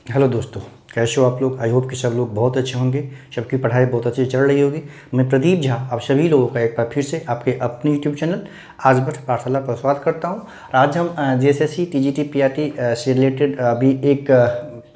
Hello दोस्तों, कैसे हो आप लोग। आई होप कि सब लोग बहुत अच्छे होंगे, सबकी पढ़ाई बहुत अच्छी चल रही होगी। मैं प्रदीप झा आप सभी लोगों का एक बार फिर से आपके अपने यूट्यूब चैनल आजमगढ़ पाठशाला पर स्वागत करता हूं। आज हम जेएसएससी टीजीटी पीआरटी से रिलेटेड अभी एक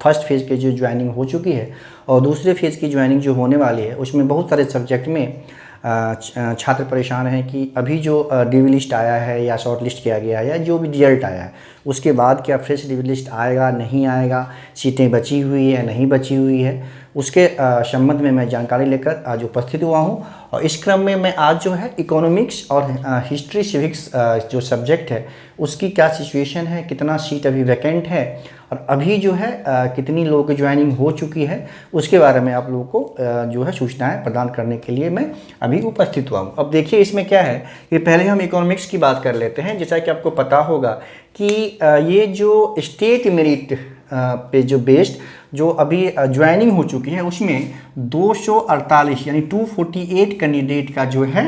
फर्स्ट फेज़ की जो ज्वाइनिंग हो चुकी है और दूसरे फेज़ की ज्वाइनिंग जो होने वाली है उसमें बहुत सारे सब्जेक्ट में छात्र परेशान हैं कि अभी जो डीवी लिस्ट आया है या शॉर्ट लिस्ट किया गया है या जो भी रिजल्ट आया है उसके बाद क्या फ्रेश डीवी लिस्ट आएगा नहीं आएगा, सीटें बची हुई है नहीं बची हुई है, उसके संबंध में मैं जानकारी लेकर आज उपस्थित हुआ हूं। और इस क्रम में मैं आज जो है इकोनॉमिक्स और हिस्ट्री सिविक्स जो सब्जेक्ट है उसकी क्या सिचुएशन है, कितना सीट अभी वैकेंट है और अभी जो है कितनी लोगों की ज्वाइनिंग हो चुकी है उसके बारे में आप लोगों को जो है सूचनाएं प्रदान करने के लिए मैं अभी उपस्थित हुआ हूँ। अब देखिए इसमें क्या है कि पहले हम इकोनॉमिक्स की बात कर लेते हैं। जैसा कि आपको पता होगा कि ये जो स्टेट मेरिट पे जो बेस्ड जो अभी ज्वाइनिंग हो चुकी है उसमें 248 यानी 248 कैंडिडेट का जो है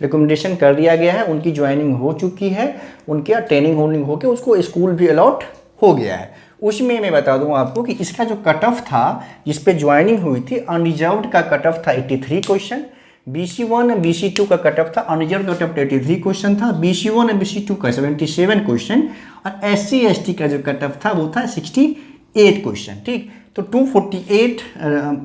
रिकमेंडेशन कर दिया गया है, उनकी ज्वाइनिंग हो चुकी है, उनके ट्रेनिंग होनिंग होकर उसको स्कूल भी अलॉट हो गया है। उसमें मैं बता दूं आपको कि इसका जो कट ऑफ था जिस पे ज्वाइनिंग हुई थी अनरिजर्व्ड का कट ऑफ था 83 क्वेश्चन, BC1 और BC2 का कट ऑफ था अनरिजर्व्ड कट ऑफ 83 क्वेश्चन था, BC1 और BC2 का 77 क्वेश्चन और SC/ST का जो कट ऑफ था वो था 68 क्वेश्चन। ठीक, तो 248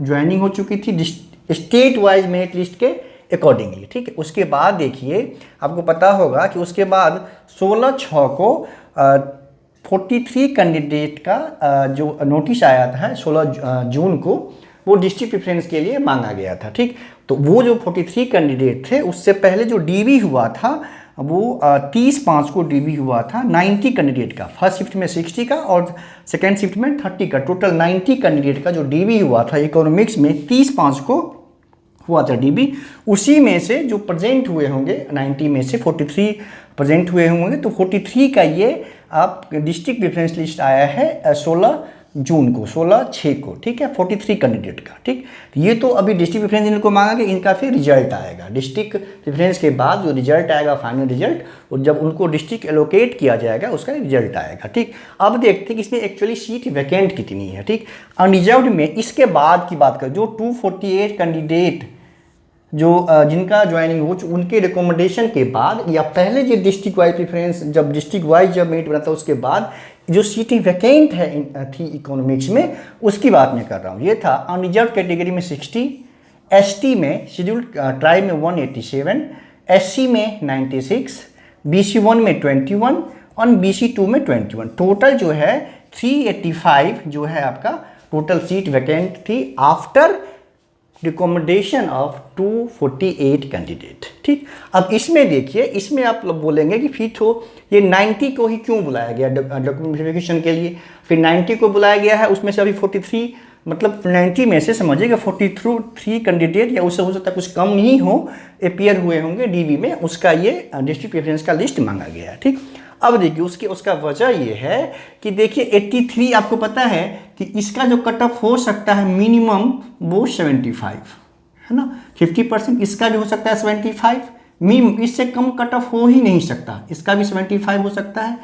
ज्वाइनिंग हो चुकी थी स्टेट वाइज मेरिट लिस्ट के अकॉर्डिंगली। ठीक है, उसके बाद देखिए आपको पता होगा कि उसके बाद 16/6 को 43 कैंडिडेट का जो नोटिस आया था 16 जून को वो डिस्ट्रिक्ट प्रेफरेंस के लिए मांगा गया था। ठीक, तो वो जो 43 कैंडिडेट थे उससे पहले जो डीबी हुआ था वो 30/5 को डीबी हुआ था 90 कैंडिडेट का, फर्स्ट शिफ्ट में 60 का और सेकेंड शिफ्ट में 30 का, टोटल 90 कैंडिडेट का जो डीबी हुआ था इकोनॉमिक्स में 30/5 को हुआ था डीबी। उसी में से जो प्रेजेंट हुए होंगे 90 में से 43 प्रेजेंट हुए होंगे, तो 43 का ये आप डिस्ट्रिक्ट प्रेफरेंस लिस्ट आया है 16 जून को, 16/6 को। ठीक है, 43 कैंडिडेट का। ठीक, ये तो अभी डिस्ट्रिक्ट प्रेफरेंस इनको मांगा कि इनका फिर रिजल्ट आएगा, डिस्ट्रिक्ट प्रेफरेंस के बाद जो रिजल्ट आएगा फाइनल रिजल्ट, और जब उनको डिस्ट्रिक्ट एलोकेट किया जाएगा उसका रिजल्ट आएगा। ठीक, अब देखते हैं कि इसमें एक्चुअली सीट वैकेंट कितनी है। ठीक, अनरिजर्व्ड में इसके बाद की बात करें जो 248 कैंडिडेट जो जिनका ज्वाइनिंग हो उनके रिकमेंडेशन के बाद या पहले जो डिस्ट्रिक्ट वाइज प्रेफरेंस जब डिस्ट्रिक्ट वाइज जब मेरिट बनाता है उसके बाद जो सीटें वैकेंट है थी इकोनॉमिक्स में उसकी बात मैं कर रहा हूँ। ये था अनरिजर्व कैटेगरी में 60, ST में शेड्यूल्ड ट्राइब में 187, SC में 96, BC1 में 21 और BC2 में 21, टोटल जो है 385 जो है आपका टोटल सीट वैकेंट थी आफ्टर रिकमेंडेशन ऑफ 248 कैंडिडेट। ठीक, अब इसमें देखिए इसमें आप लोग बोलेंगे कि फिर तो ये 90 को ही क्यों बुलाया गया डॉक्यूमेंट वेरिफिकेशन के लिए, फिर 90 को बुलाया गया है, उसमें से अभी 43 मतलब 90 में से समझिएगा 43 कैंडिडेट या उससे हो सकता है कुछ कम ही हो अपियर हुए होंगे डीवी में, उसका ये डिस्ट्रिक्ट प्रेफरेंस का लिस्ट मांगा गया है। ठीक, अब देखिए उसका वजह ये है कि देखिए 83 आपको पता है कि इसका जो कट ऑफ हो सकता है मिनिमम वो 75 है ना, 50% इसका भी हो सकता है 75, मिनिमम इससे कम कट ऑफ हो ही नहीं सकता, इसका भी 75 हो सकता है।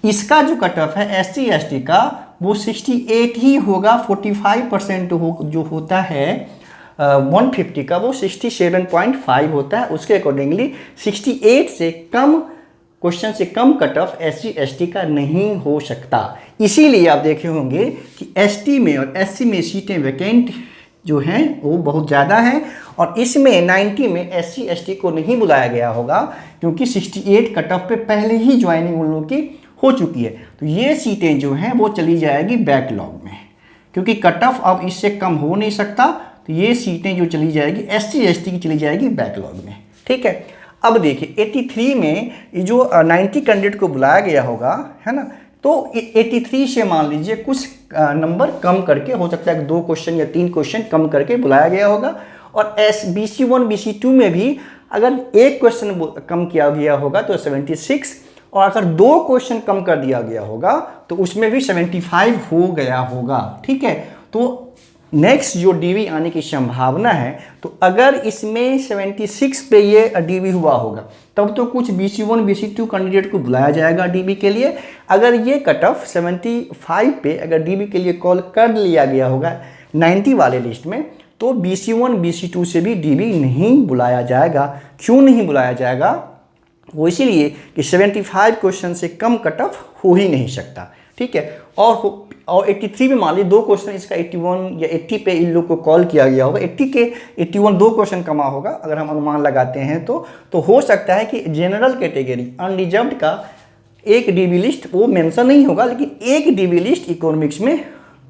इसका जो कट ऑफ है SC/ST का वो 68 ही होगा, 45% जो होता है 150 का वो 67.5 होता है, उसके अकॉर्डिंगली 68 से कम क्वेश्चन से कम कट ऑफ SC/ST का नहीं हो सकता। इसीलिए आप देखे होंगे कि ST में और SC में सीटें वैकेंट जो हैं वो बहुत ज़्यादा हैं और इसमें 90 में SC/ST को नहीं बुलाया गया होगा क्योंकि 68 कट ऑफ पे पहले ही ज्वाइनिंग उन लोगों की हो चुकी है। तो ये सीटें जो हैं वो चली जाएगी बैकलॉग में क्योंकि कट ऑफ अब इससे कम हो नहीं सकता, तो ये सीटें जो चली जाएगी SC/ST की चली जाएगी बैकलॉग में। ठीक है, अब देखिए 83 में ये जो 90 कैंडिडेट को बुलाया गया होगा है ना, तो 83 से मान लीजिए कुछ नंबर कम करके हो सकता है 2 क्वेश्चन या 3 क्वेश्चन कम करके बुलाया गया होगा और BC1 BC2 में भी अगर एक क्वेश्चन कम किया गया होगा तो 76 और अगर 2 क्वेश्चन कम कर दिया गया होगा तो उसमें भी 75 हो गया होगा। ठीक है, तो नेक्स्ट जो डीवी आने की संभावना है, तो अगर इसमें 76 पे ये डीवी हुआ होगा तब तो कुछ BC1 BC2 कैंडिडेट को बुलाया जाएगा डीवी के लिए। अगर ये कट ऑफ 75 पे अगर डीवी के लिए कॉल कर लिया गया होगा 90 वाले लिस्ट में, तो BC1 BC2 से भी डीवी नहीं बुलाया जाएगा। क्यों नहीं बुलाया जाएगा? वो इसीलिए कि 75 क्वेश्चन से कम कट ऑफ हो ही नहीं सकता, ठीक है। और 83 में मान लीजिए 2 क्वेश्चन इसका 81 या 80 पे इन लोग को कॉल किया गया होगा, 80 के 81 2 क्वेश्चन कमा होगा अगर हम अनुमान लगाते हैं तो हो सकता है कि जनरल कैटेगरी अनरिजर्व्ड का एक डीबी लिस्ट वो मेंशन नहीं होगा, लेकिन एक डीबी लिस्ट इकोनॉमिक्स में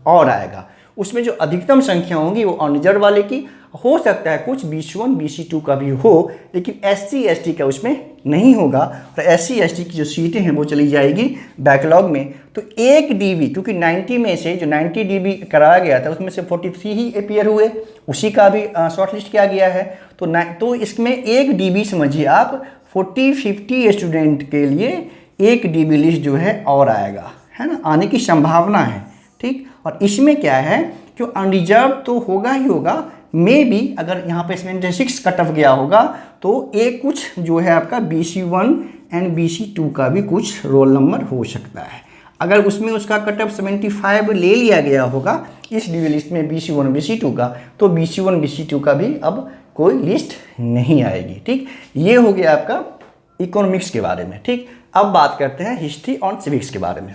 और आएगा। उसमें जो अधिकतम संख्या होगी वो अनरिजर्व वाले की हो सकता है, कुछ BC1 BC2 का भी हो, लेकिन SC ST का उसमें नहीं होगा। और SC ST की जो सीटें हैं वो चली जाएगी बैकलॉग में। तो एक डीबी, क्योंकि 90 में से जो 90 डीबी कराया गया था उसमें से 43 ही अपीयर हुए, उसी का भी शॉर्ट लिस्ट किया गया है। तो इसमें एक डीबी समझिए आप 40-50 स्टूडेंट के लिए एक डीबी लिस्ट जो है और आएगा, है ना, आने की संभावना है, ठीक। और इसमें क्या है कि अनरिजर्व तो होगा ही होगा, मे बी अगर यहाँ पे 76 कट ऑफ गया होगा तो एक कुछ जो है आपका BC1 एंड BC2 का भी कुछ रोल नंबर हो सकता है। अगर उसमें उसका कट ऑफ 75 ले लिया गया होगा इस डीवी लिस्ट में BC1 BC2 का, तो BC1 BC2 का भी अब कोई लिस्ट नहीं आएगी, ठीक। ये हो गया आपका इकोनॉमिक्स के बारे में, ठीक। अब बात करते हैं हिस्ट्री और सिविक्स के बारे में।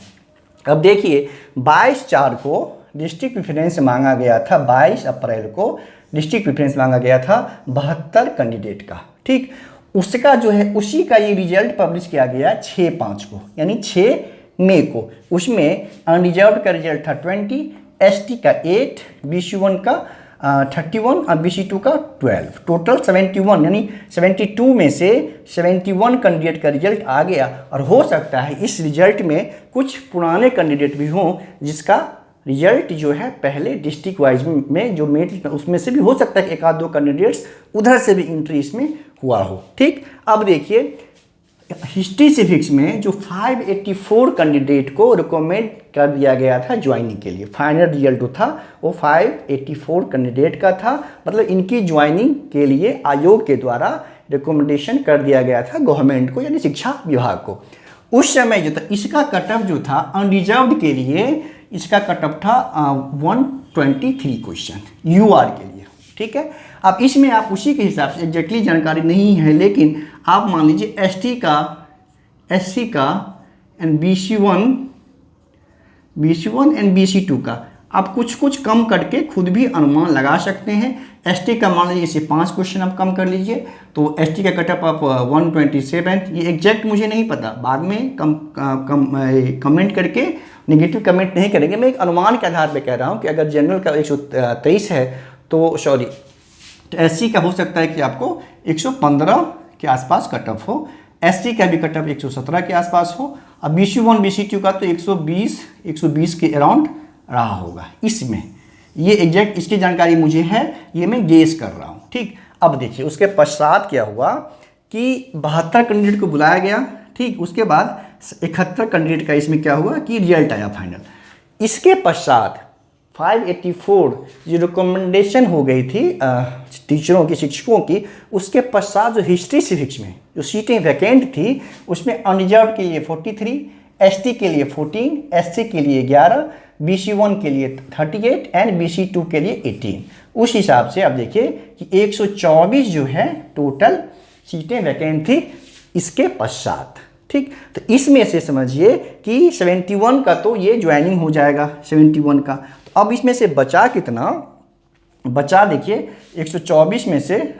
अब देखिए 22/4 को डिस्ट्रिक्ट प्रेफरेंस मांगा गया था, 22 अप्रैल को डिस्ट्रिक्ट प्रेफरेंस मांगा गया था 72 कैंडिडेट का, ठीक। उसका जो है उसी का ये रिजल्ट पब्लिश किया गया 6/5 को, यानी 6 मई को। उसमें अनरिजर्व का रिजल्ट था 20, ST का 8, BC1 का 31 और BC2 का 12, टोटल 71, यानी 72 में से 71 कैंडिडेट का रिजल्ट आ गया। और हो सकता है इस रिजल्ट में कुछ पुराने कैंडिडेट भी हों जिसका रिजल्ट जो है पहले डिस्ट्रिक्ट वाइज में जो मेरिट उसमें से भी हो सकता है कि एक आध दो कैंडिडेट्स उधर से भी एंट्री इसमें हुआ हो, ठीक। अब देखिए हिस्ट्री सिविक्स में जो 584 कैंडिडेट को रिकमेंड कर दिया गया था ज्वाइनिंग के लिए, फाइनल रिजल्ट जो था वो 584 कैंडिडेट का था। मतलब इनकी ज्वाइनिंग के लिए आयोग के द्वारा रिकमेंडेशन कर दिया गया था गवर्नमेंट को, यानी शिक्षा विभाग को। उस समय जो था इसका कट ऑफ जो था अनरिजर्व्ड के लिए इसका कट ऑफ था 123 क्वेश्चन UR के लिए, ठीक है। अब इसमें आप उसी के हिसाब से एग्जैक्टली जानकारी नहीं है, लेकिन आप मान लीजिए ST का, SC का एंड BC1 एंड BC2 का आप कुछ कुछ कम करके खुद भी अनुमान लगा सकते हैं। ST का मान लीजिए इसे 5 क्वेश्चन आप कम कर लीजिए, तो ST का कटअप आप 127, ये एग्जैक्ट मुझे नहीं पता, बाद में कमेंट करके नेगेटिव कमेंट नहीं करेंगे। मैं एक अनुमान के आधार पे कह रहा हूँ कि अगर जनरल का 123 है तो सॉरी SC का हो सकता है कि आपको 115 के आसपास कटअप हो, ST का भी कटअप 117 के आसपास हो, और BC1 BC2 का तो 120 के अराउंड रहा होगा। इसमें ये एग्जैक्ट इसकी जानकारी मुझे है, ये मैं गेस कर रहा हूँ, ठीक। अब देखिए उसके पश्चात क्या हुआ कि 72 कैंडिडेट को बुलाया गया, ठीक। उसके बाद 71 कैंडिडेट का इसमें क्या हुआ कि रिजल्ट आया फाइनल। इसके पश्चात 584 जो रिकमेंडेशन हो गई थी टीचरों की, शिक्षकों की, उसके पश्चात जो हिस्ट्री सिविक्स में जो सीटें वैकेंट थी उसमें अनरिजर्व के लिए 43, ST के लिए 14, SC के लिए 11, BC1 के लिए 38 एंड BC2 के लिए 18। उस हिसाब से आप देखिए कि 124 जो है टोटल सीटें वैकेंट थी इसके पश्चात, ठीक। तो इसमें से समझिए कि 71 का तो ये ज्वाइनिंग हो जाएगा 71 का। तो अब इसमें से बचा कितना, बचा देखिए 124 में से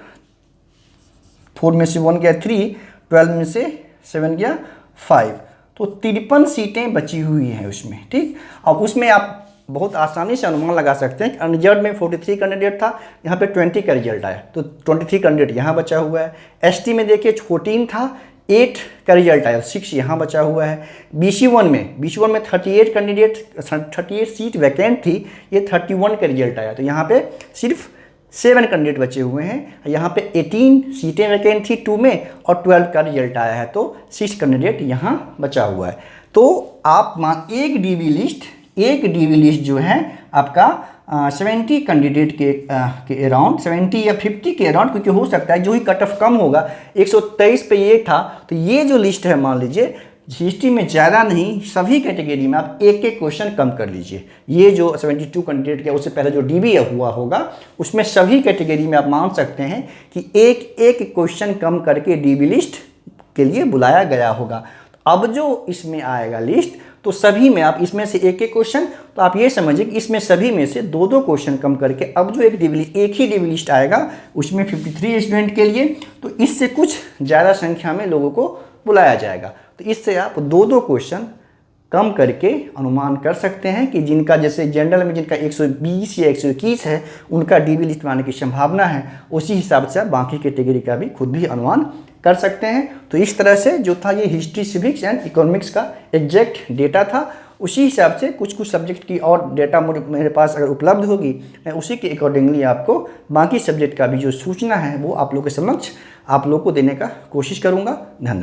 4 में से 1 गया 3, 12 में से 7 गया 5, तो 53 सीटें बची हुई हैं उसमें, ठीक। अब उसमें आप बहुत आसानी से अनुमान लगा सकते हैं कि अनरिजर्व में 43 कैंडिडेट था, यहाँ पे 20 का रिजल्ट आया तो 23 कैंडिडेट यहाँ बचा हुआ है। ST में देखिए 14 था, 8 का रिजल्ट आया, 6 यहाँ बचा हुआ है। BC1 में 38 कैंडिडेट, 38 सीट वैकेंट थी, ये 31 का रिजल्ट आया, तो यहाँ पे सिर्फ 7 कैंडिडेट बचे हुए हैं। यहाँ पे 18 सीटें वैकेंट थी 2 में और 12 का रिजल्ट आया है, तो 6 कैंडिडेट यहाँ बचा हुआ है। तो आप एक डीबी लिस्ट एक डीबी लिस्ट जो है आपका 70 कैंडिडेट के अराउंड 70 या 50 के अराउंड, क्योंकि हो सकता है जो ही कट ऑफ कम होगा 123 पे ये था, तो ये जो लिस्ट है मान लीजिए हिस्ट्री में ज़्यादा नहीं, सभी कैटेगरी में आप एक एक क्वेश्चन कम कर लीजिए। ये जो 72 कैंडिडेट का उससे पहले जो डीबी हुआ होगा उसमें सभी कैटेगरी में आप मान सकते हैं कि एक एक क्वेश्चन कम करके डीबी लिस्ट के लिए बुलाया गया होगा। अब जो इसमें आएगा लिस्ट तो सभी में आप इसमें से एक एक क्वेश्चन, तो आप ये समझिए कि इसमें सभी में से दो दो क्वेश्चन कम करके अब जो एक ही डीबी लिस्ट आएगा उसमें 53 स्टूडेंट के लिए, तो इससे कुछ ज़्यादा संख्या में लोगों को बुलाया जाएगा। तो इससे आप दो दो क्वेश्चन कम करके अनुमान कर सकते हैं कि जिनका जैसे जनरल में जिनका 120 या 121 है उनका डीबी लिस्ट में आने की संभावना है, उसी हिसाब से आप बाकी कैटेगरी का भी खुद भी अनुमान कर सकते हैं। तो इस तरह से जो था ये हिस्ट्री, सिविक्स एंड इकोनॉमिक्स का एग्जैक्ट डेटा था। उसी हिसाब से कुछ सब्जेक्ट की और डेटा मेरे पास अगर उपलब्ध होगी मैं उसी के अकॉर्डिंगली आपको बाकी सब्जेक्ट का भी जो सूचना है वो आप लोगों के समक्ष आप लोग को देने का कोशिश करूँगा। धन्यवाद।